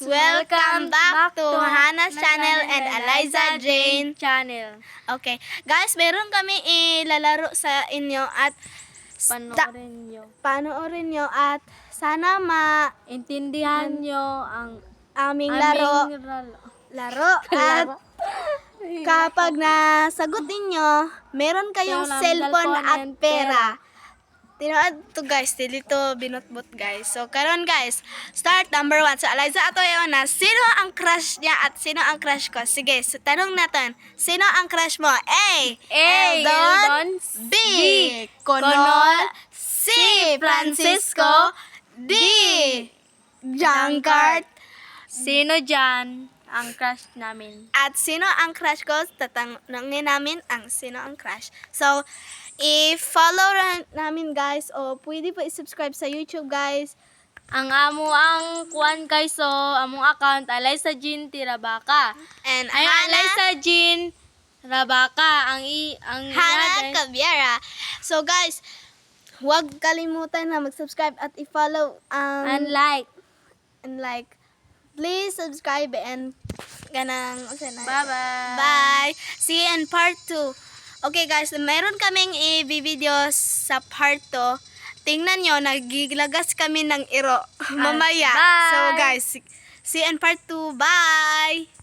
Welcome back to Hannah's channel and Eliza Jane. channel. Okay, guys, meron kami ilalaro sa inyo at panoorin nyo at sana Intindihan nyo ang aming aming laro at kapag nasagot ninyo, meron kayong Kailangan cellphone cellphone at and pera. Tinood to guys, dito binutbut guys. So karon guys, start number 1. So Eliza ato yun na, sino ang crush niya at sino ang crush ko? Sige, so, tanong natin, sino ang crush mo? A. Eldon. B. Conol. C. Francisco. D. Junkart. Sino dyan ang crush namin? At sino ang crush ko? Tatanungin namin ang sino ang crush. So, i-follow namin guys o pwede pa i-subscribe sa YouTube guys. Ang ang kuan guys so among account Eliza Jean Tirabaka. And Ay Eliza Jean Tirabaka ang Hannah Cabiera. So guys, huwag kalimutan na mag-subscribe at i-follow and like. Please subscribe and ganang Bye-bye. Bye. See you in part 2. Okay guys, meron kaming i-video sa part 2. Tingnan nyo, nagilagas kami ng iro mamaya. Bye. So guys, see you in part 2. Bye!